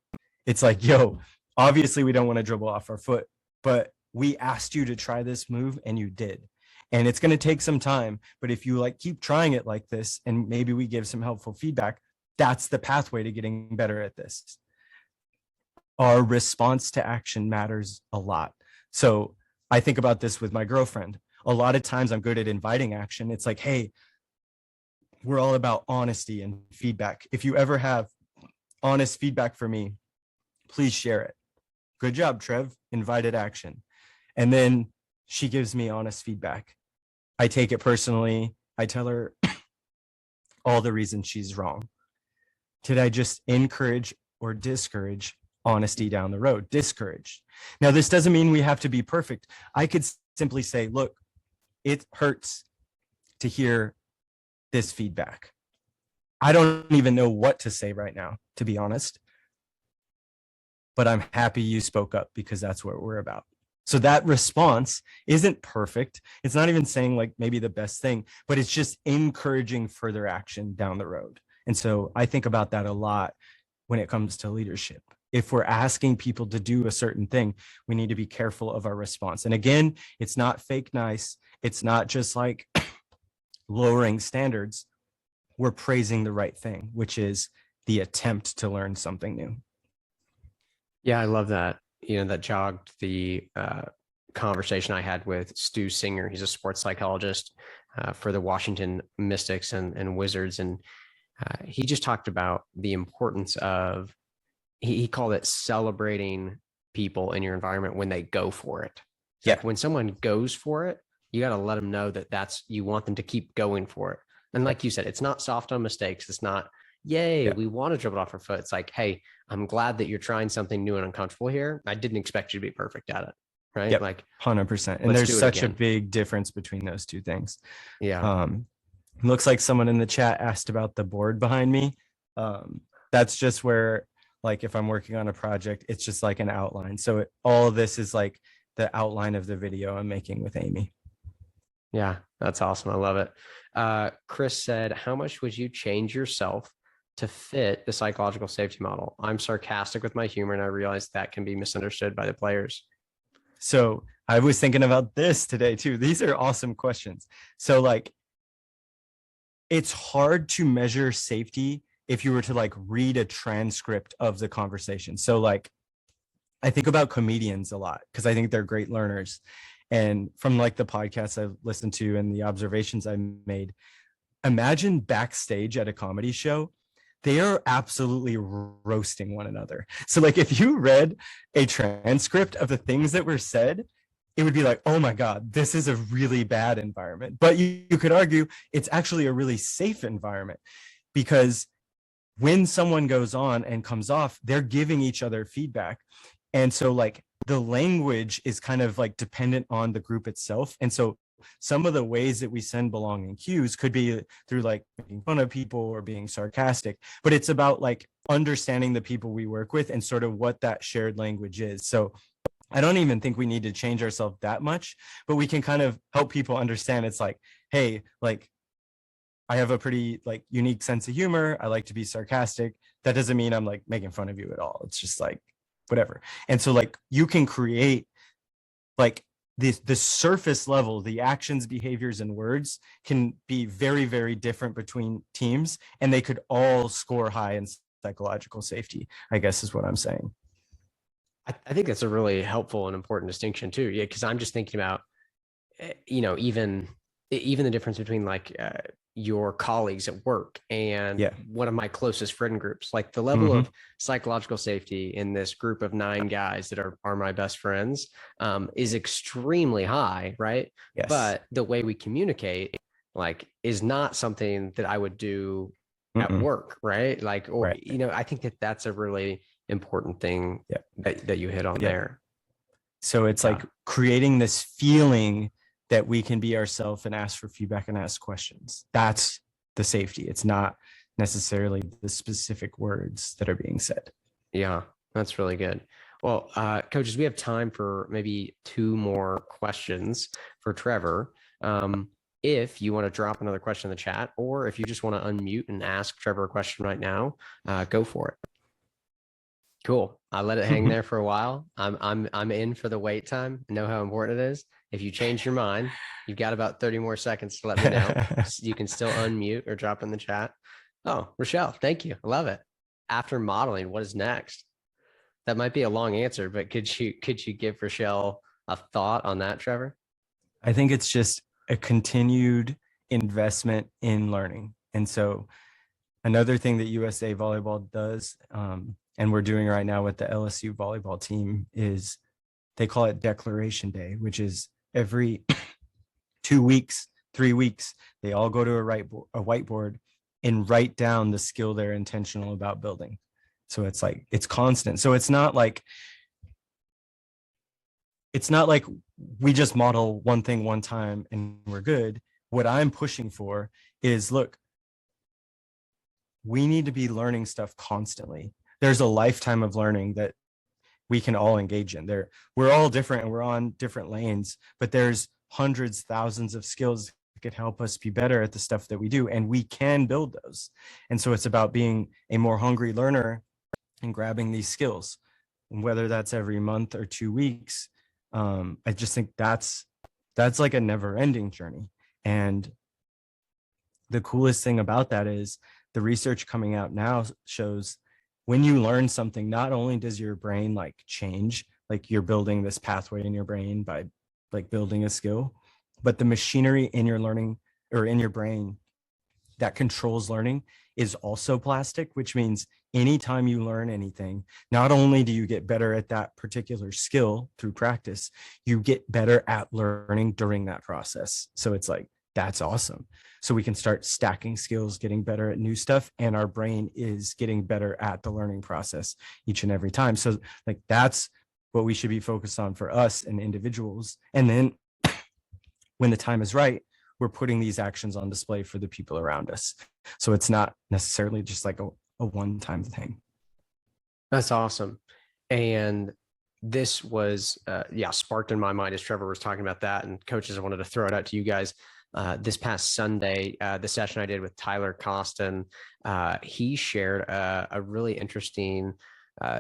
It's like, yo, obviously we don't want to dribble off our foot, but we asked you to try this move and you did. And it's going to take some time, but if you like keep trying it like this and maybe we give some helpful feedback, that's the pathway to getting better at this. Our response to action matters a lot. So I think about this with my girlfriend. A lot of times I'm good at inviting action. It's like, hey, we're all about honesty and feedback. If you ever have honest feedback for me, please share it. Good job, Trev. Invited action. And then she gives me honest feedback. I take it personally. I tell her all the reasons she's wrong. Did I just encourage or discourage honesty down the road? Discourage. Now, this doesn't mean we have to be perfect. I could simply say, look, it hurts to hear this feedback. I don't even know what to say right now, to be honest. But I'm happy you spoke up because that's what we're about. So that response isn't perfect. It's not even saying like maybe the best thing, but it's just encouraging further action down the road. And so I think about that a lot when it comes to leadership. If we're asking people to do a certain thing, we need to be careful of our response. And again, it's not fake nice. It's not just like lowering standards. We're praising the right thing, which is the attempt to learn something new. Yeah, I love that. That jogged the conversation I had with Stu Singer. He's a sports psychologist for the Washington Mystics and Wizards. And he just talked about the importance of, he called it celebrating people in your environment when they go for it. Yeah. Like when someone goes for it, you got to let them know that you want them to keep going for it. And like you said, it's not soft on mistakes. It's not, yay, we want to dribble off our foot. It's like, hey, I'm glad that you're trying something new and uncomfortable here. I didn't expect you to be perfect at it. Right. Yep, like 100%. And there's such a big difference between those two things. Yeah. Looks like someone in the chat asked about the board behind me. That's just where, like, if I'm working on a project, it's just like an outline. So all of this is like the outline of the video I'm making with Amy. Yeah, that's awesome. I love it. Chris said, how much would you change yourself to fit the psychological safety model? I'm sarcastic with my humor, and I realize that can be misunderstood by the players. So I was thinking about this today too. These are awesome questions. So like, it's hard to measure safety if you were to like read a transcript of the conversation. So like, I think about comedians a lot because I think they're great learners. And from like the podcasts I've listened to and the observations I've made, imagine backstage at a comedy show, they are absolutely roasting one another. So like if you read a transcript of the things that were said, it would be like, oh my God, this is a really bad environment. But you could argue it's actually a really safe environment because when someone goes on and comes off, they're giving each other feedback. And so like the language is kind of like dependent on the group itself. And so some of the ways that we send belonging cues could be through like making fun of people or being sarcastic, but it's about like understanding the people we work with and sort of what that shared language is. So I don't even think we need to change ourselves that much, but we can kind of help people understand it's like, hey, like I have a pretty like unique sense of humor. I like to be sarcastic. That doesn't mean I'm like making fun of you at all. It's just like whatever. And so like you can create like the surface level, the actions, behaviors, and words can be very, very different between teams, and they could all score high in psychological safety, I guess is what I'm saying. I think that's a really helpful and important distinction too. Yeah, because I'm just thinking about, even the difference between like your colleagues at work and Yeah. one of my closest friend groups. Like the level of psychological safety in this group of 9 guys that are my best friends is extremely high, right? Yes. But the way we communicate like is not something that I would do at work, right? Like, or Right. you know, I think that that's a really important thing that you hit on there. So it's like creating this feeling that we can be ourselves and ask for feedback and ask questions. That's the safety. It's not necessarily the specific words that are being said. Yeah, that's really good. Well, coaches, we have time for maybe 2 more questions for Trevor. If you want to drop another question in the chat, or if you just want to unmute and ask Trevor a question right now, go for it. Cool. I let it hang there for a while. I'm in for the wait time. I know how important it is. If you change your mind, you've got about 30 more seconds to let me know. You can still unmute or drop in the chat. Oh, Rochelle, thank you. I love it. After modeling, what is next? That might be a long answer, but could you give Rochelle a thought on that, Trevor? I think it's just a continued investment in learning. And so another thing that USA Volleyball does, and we're doing right now with the LSU volleyball team, is they call it Declaration Day, which is every 2 weeks, 3 weeks, they all go to a whiteboard and write down the skill they're intentional about building. So it's like, it's constant. So it's not like we just model one thing one time and we're good. What I'm pushing for is, look, we need to be learning stuff constantly. There's a lifetime of learning that we can all engage in. We're all different and we're on different lanes, but there's hundreds, thousands of skills that could help us be better at the stuff that we do, and we can build those. And so it's about being a more hungry learner and grabbing these skills, whether that's every month or 2 weeks. I just think that's like a never-ending journey. And the coolest thing about that is the research coming out now shows when you learn something, not only does your brain like change, like you're building this pathway in your brain by like building a skill, but the machinery in your learning or in your brain that controls learning is also plastic, which means anytime you learn anything, not only do you get better at that particular skill through practice, you get better at learning during that process. So it's like, that's awesome. So we can start stacking skills, getting better at new stuff, and our brain is getting better at the learning process each and every time. So like, that's what we should be focused on for us and individuals. And then when the time is right, we're putting these actions on display for the people around us. So it's not necessarily just like a one-time thing. That's awesome. And this was, sparked in my mind as Trevor was talking about that. And coaches, I wanted to throw it out to you guys. This past Sunday, the session I did with Tyler Costin, he shared a really interesting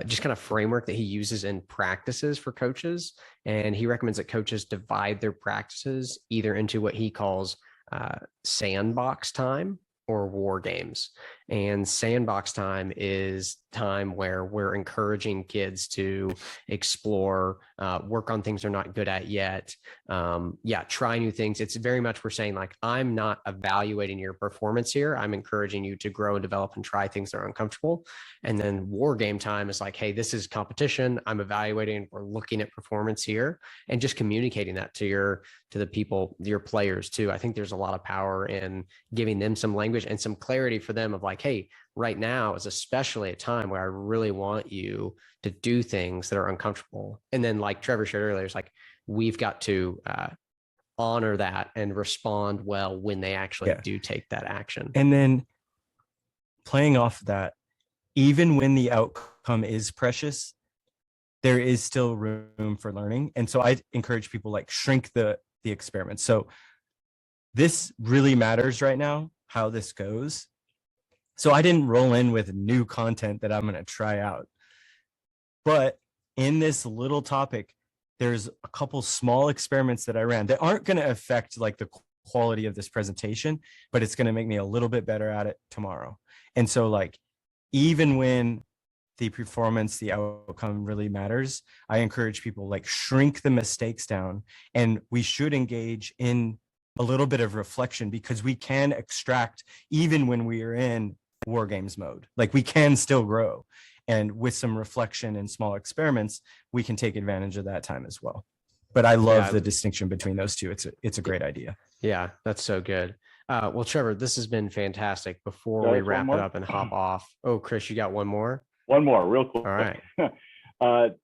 just kind of framework that he uses in practices for coaches. And he recommends that coaches divide their practices either into what he calls sandbox time or war games. And sandbox time is time where we're encouraging kids to explore, work on things they're not good at yet. Try new things. It's very much, we're saying like, I'm not evaluating your performance here. I'm encouraging you to grow and develop and try things that are uncomfortable. And then war game time is like, hey, this is competition. I'm evaluating, we're looking at performance here, and just communicating that to the people, your players too. I think there's a lot of power in giving them some language and some clarity for them of like, hey, right now is especially a time where I really want you to do things that are uncomfortable. And then like Trevor shared earlier, it's like, we've got to honor that and respond well when they actually do take that action. And then playing off that, even when the outcome is precious, there is still room for learning. And so I encourage people like shrink the experiment. So this really matters right now, how this goes. So I didn't roll in with new content that I'm going to try out. But in this little topic, there's a couple small experiments that I ran that aren't going to affect like the quality of this presentation, but it's going to make me a little bit better at it tomorrow. And so like, even when the performance, the outcome really matters, I encourage people like shrink the mistakes down, and we should engage in a little bit of reflection, because we can extract even when we are in war games mode. Like, we can still grow, and with some reflection and small experiments, we can take advantage of that time as well. But I love the distinction between those two. It's a great idea. Yeah, that's so good. Well, Trevor, this has been fantastic. Before we wrap it up and hop off. Oh, Chris, you got one more? One more, real quick. All right.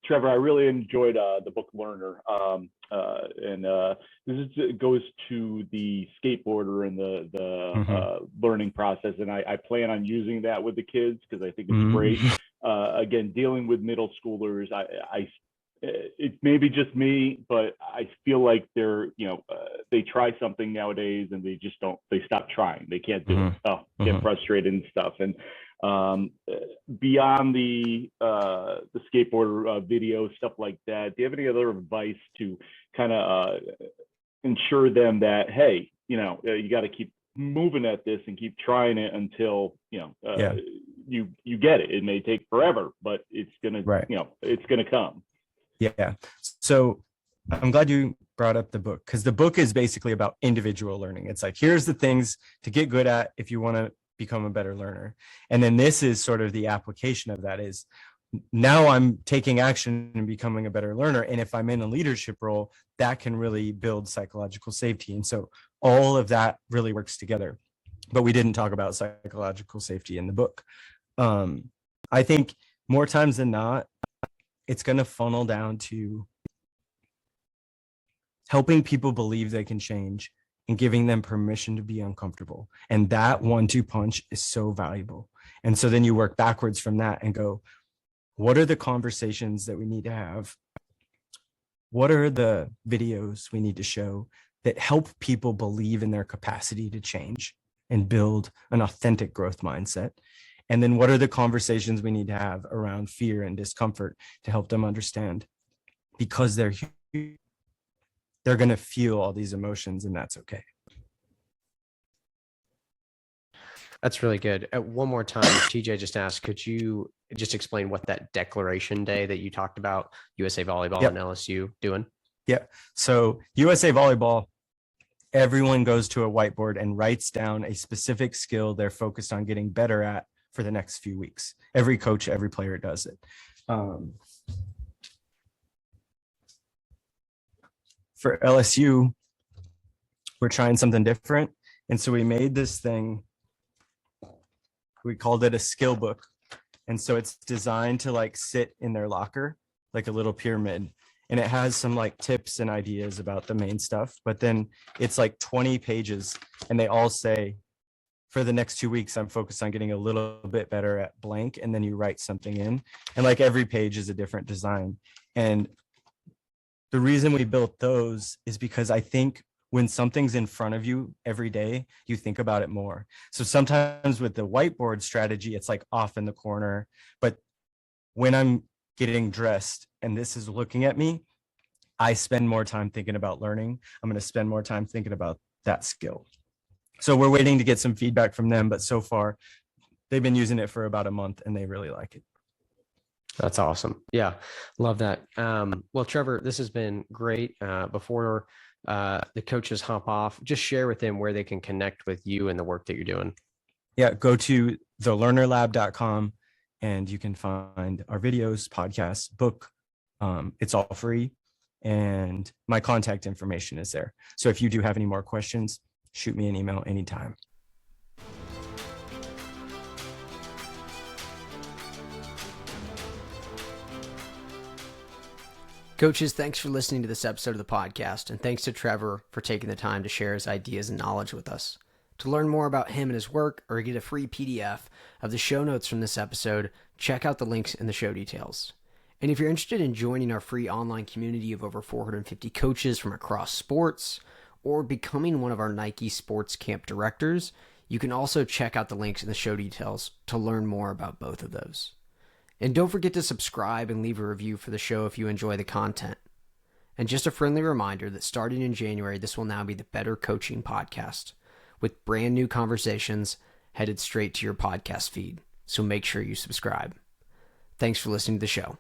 Trevor, I really enjoyed the book Learner. And it goes to the skateboarder and the learning process. And I plan on using that with the kids because I think it's great. Again, dealing with middle schoolers, it may be just me, but I feel like they're, they try something nowadays and they stop trying. They can't do it. Get frustrated and stuff. And beyond the skateboarder video, stuff like that, do you have any other advice to kind of ensure them that, hey, you got to keep moving at this and keep trying it until you get it. It may take forever, but it's gonna it's gonna come. Yeah. So I'm glad you brought up the book, because the book is basically about individual learning. It's like, here's the things to get good at if you want to become a better learner. And then this is sort of the application of that is, now I'm taking action and becoming a better learner. And if I'm in a leadership role, that can really build psychological safety. And so all of that really works together. But we didn't talk about psychological safety in the book. I think more times than not, it's going to funnel down to helping people believe they can change and giving them permission to be uncomfortable. And that 1-2 punch is so valuable. And so then you work backwards from that and go, what are the conversations that we need to have? What are the videos we need to show that help people believe in their capacity to change and build an authentic growth mindset? And then what are the conversations we need to have around fear and discomfort to help them understand, because they're going to feel all these emotions, and that's okay. That's really good. One more time, TJ just asked, could you just explain what that declaration day that you talked about, USA Volleyball and LSU doing? Yeah. So USA Volleyball, everyone goes to a whiteboard and writes down a specific skill they're focused on getting better at for the next few weeks. Every coach, every player does it. For LSU, we're trying something different. And so we made this thing, we called it a skill book. And so it's designed to like sit in their locker, like a little pyramid. And it has some like tips and ideas about the main stuff, but then it's like 20 pages and they all say, for the next 2 weeks, I'm focused on getting a little bit better at blank. And then you write something in, and like every page is a different design. And the reason we built those is because I think when something's in front of you every day, you think about it more. So sometimes with the whiteboard strategy, it's like off in the corner, but when I'm getting dressed and this is looking at me, I spend more time thinking about learning. I'm going to spend more time thinking about that skill. So we're waiting to get some feedback from them, but so far they've been using it for about a month and they really like it. That's awesome. Yeah. Love that. Well, Trevor, this has been great. Before the coaches hop off, just share with them where they can connect with you and the work that you're doing. Yeah. Go to thelearnerlab.com and you can find our videos, podcasts, book. It's all free. And my contact information is there. So if you do have any more questions, shoot me an email anytime. Coaches, thanks for listening to this episode of the podcast, and thanks to Trevor for taking the time to share his ideas and knowledge with us. To learn more about him and his work, or get a free PDF of the show notes from this episode, check out the links in the show details. And if you're interested in joining our free online community of over 450 coaches from across sports, or becoming one of our Nike Sports Camp directors, you can also check out the links in the show details to learn more about both of those. And don't forget to subscribe and leave a review for the show if you enjoy the content. And just a friendly reminder that starting in January, this will now be the Better Coaching Podcast, with brand new conversations headed straight to your podcast feed. So make sure you subscribe. Thanks for listening to the show.